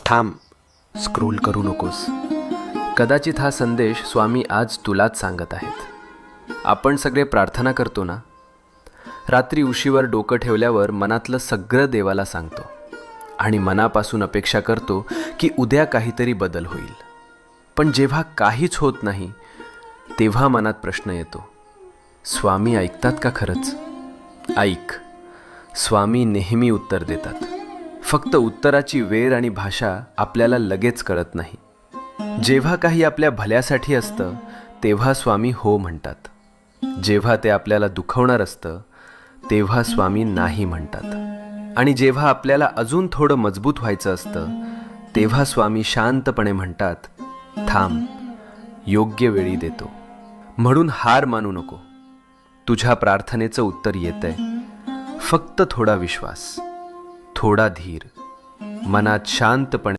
थांब, स्क्रोल करू नकोस. कदाचित हा संदेश स्वामी आज तुलाच सांगत आहेत. आपण सगळे प्रार्थना करतो ना, रात्री उशीवर डोकं ठेवल्यावर मनातलं सगळं देवाला सांगतो आणि मनापासून अपेक्षा करतो की उद्या काहीतरी बदल होईल. पण जेव्हा काहीच होत नाही तेव्हा मनात प्रश्न येतो, स्वामी ऐकतात का खरंच? ऐक, स्वामी नेहमी उत्तर देतात. फक्त उत्तराची वेळ आणि भाषा आपल्याला लगेच कळत नाही. जेव्हा काही आपल्या भल्यासाठी असतं तेव्हा स्वामी हो म्हणतात. जेव्हा ते आपल्याला दुखवणार असतं तेव्हा स्वामी नाही म्हणतात. आणि जेव्हा आपल्याला अजून थोडं मजबूत व्हायचं असतं तेव्हा स्वामी शांतपणे म्हणतात, थांब, योग्य वेळी देतो. म्हणून हार मानू नको. तुझ्या प्रार्थनेचं उत्तर येतंय. फक्त थोडा विश्वास, थोडा धीर, मनात शांतपणे